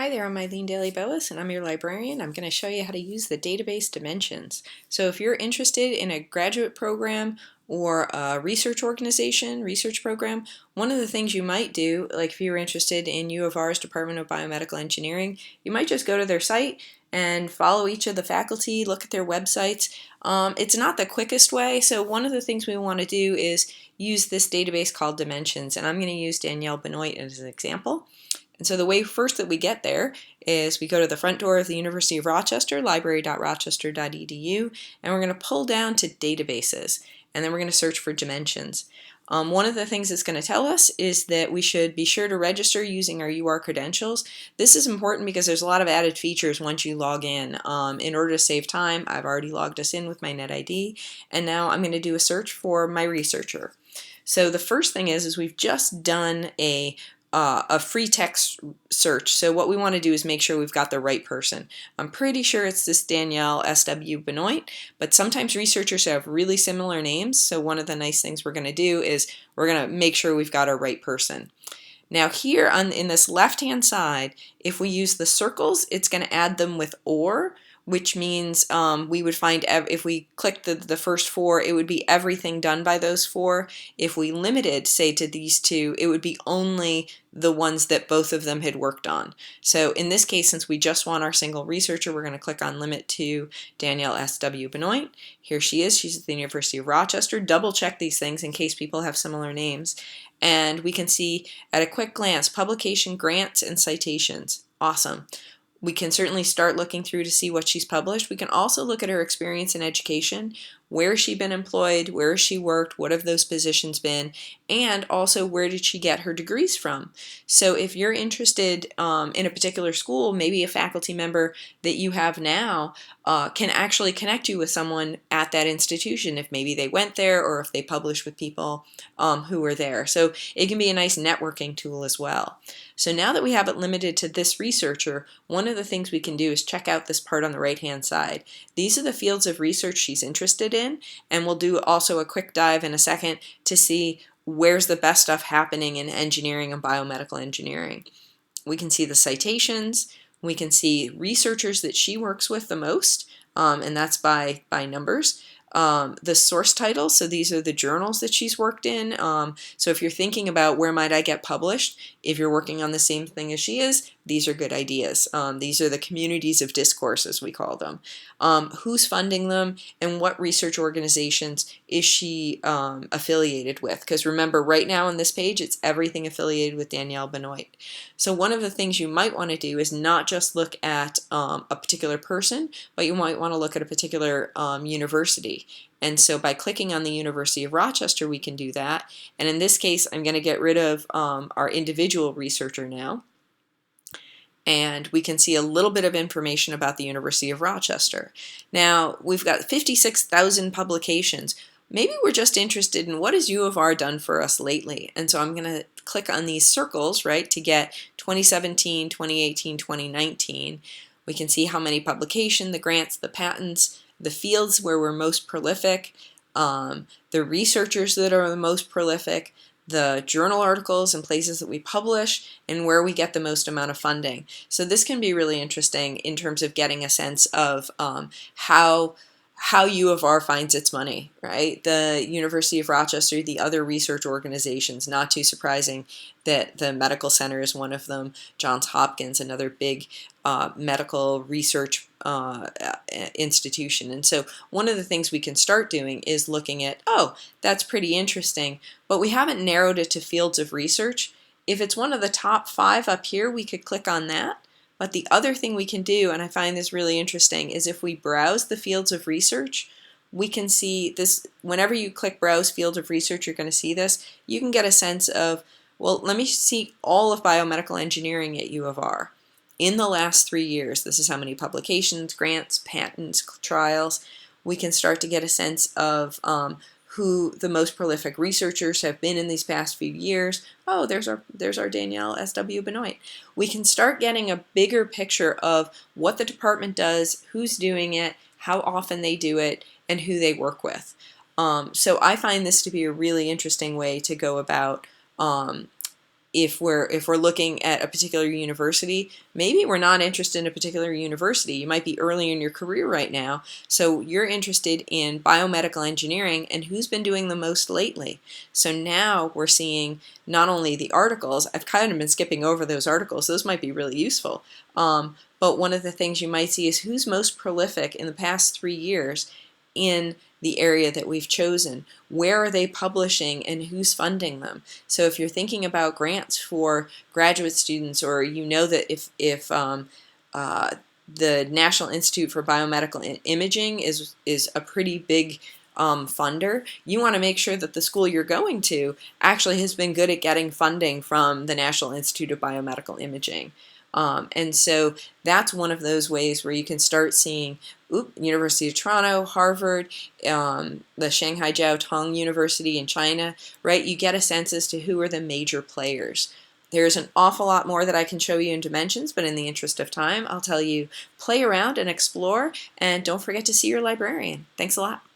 Hi there, I'm Eileen Daly-Boas and I'm your librarian. I'm going to show you how to use the database dimensions. So if you're interested in a graduate program or a research organization, research program, one of the things you might do, like if you're interested in U of R's Department of Biomedical Engineering, you might just go to their site and follow each of the faculty, look at their websites. It's not the quickest way, so one of the things we want to do is use this database called Dimensions, and I'm going to use Danielle Benoit as an example. And so the way first that we get there is we go to the front door of the University of Rochester, library.rochester.edu, and we're going to pull down to databases, and then we're going to search for dimensions. One of the things it's going to tell us is that we should be sure to register using our UR credentials. This is important because there's a lot of added features once you log in. In order to save time, I've already logged us in with my NetID, and now I'm going to do a search for my researcher. So the first thing is we've just done a free text search. So what we want to do is make sure we've got the right person. I'm pretty sure it's this Danielle S.W. Benoit, but sometimes researchers have really similar names. So one of the nice things we're going to do is we're going to make sure we've got our right person. Now here in this left-hand side, if we use the circles, it's going to add them with OR, which means we would find, if we clicked the first four, it would be everything done by those four. If we limited, say, to these two, it would be only the ones that both of them had worked on. So in this case, since we just want our single researcher, we're going to click on Limit to Danielle S.W. Benoit. Here she is. She's at the University of Rochester. Double check these things in case people have similar names. And we can see at a quick glance, publication, grants, and citations. Awesome. We can certainly start looking through to see what she's published. We can also look at her experience in education. Where has she been employed? Where has she worked? What have those positions been? And also, where did she get her degrees from? So if you're interested in a particular school, maybe a faculty member that you have now can actually connect you with someone at that institution if maybe they went there or if they published with people who were there. So it can be a nice networking tool as well. So now that we have it limited to this researcher, one of the things we can do is check out this part on the right-hand side. These are the fields of research she's interested in, and we'll do also a quick dive in a second to see where's the best stuff happening in engineering and biomedical engineering. We can see the citations, we can see researchers that she works with the most, and that's by numbers. The source titles, so these are the journals that she's worked in. So if you're thinking about where might I get published, if you're working on the same thing as she is, these are good ideas. These are the communities of discourse, as we call them. Who's funding them, and what research organizations is she affiliated with? Because remember, right now on this page, it's everything affiliated with Danielle Benoit. So one of the things you might want to do is not just look at a particular person, but you might want to look at a particular university. And so by clicking on the University of Rochester, we can do that. And in this case, I'm going to get rid of our individual researcher now. And we can see a little bit of information about the University of Rochester. Now, we've got 56,000 publications. Maybe we're just interested in what has U of R done for us lately. And so I'm going to click on these circles, right, to get 2017, 2018, 2019. We can see how many publications, the grants, the patents, the fields where we're most prolific, the researchers that are the most prolific, the journal articles and places that we publish, and where we get the most amount of funding. So this can be really interesting in terms of getting a sense of how U of R finds its money, right? The University of Rochester, the other research organizations, not too surprising that the medical center is one of them, Johns Hopkins, another big medical research institution. And so one of the things we can start doing is looking at, oh, that's pretty interesting, but we haven't narrowed it to fields of research. If it's one of the top 5 up here, we could click on that. But the other thing we can do, and I find this really interesting, is if we browse the fields of research, we can see this. Whenever you click Browse Field of Research, you're going to see this. You can get a sense of, well, let me see all of biomedical engineering at U of R. In the last 3 years, this is how many publications, grants, patents, trials. We can start to get a sense of who the most prolific researchers have been in these past few years. Oh, there's our Danielle S.W. Benoit. We can start getting a bigger picture of what the department does, who's doing it, how often they do it, and who they work with. So I find this to be a really interesting way to go about if we're looking at a particular university, maybe we're not interested in a particular university. You might be early in your career right now, so you're interested in biomedical engineering and who's been doing the most lately. So now we're seeing not only the articles, I've kind of been skipping over those articles, those might be really useful, but one of the things you might see is who's most prolific in the past 3 years in the area that we've chosen. Where are they publishing and who's funding them? So if you're thinking about grants for graduate students, or you know that if the National Institute for Biomedical Imaging is a pretty big funder, you want to make sure that the school you're going to actually has been good at getting funding from the National Institute of Biomedical Imaging. And so that's one of those ways where you can start seeing University of Toronto, Harvard, the Shanghai Jiao Tong University in China, right? You get a sense as to who are the major players. There's an awful lot more that I can show you in dimensions, but in the interest of time, I'll tell you play around and explore, and don't forget to see your librarian. Thanks a lot.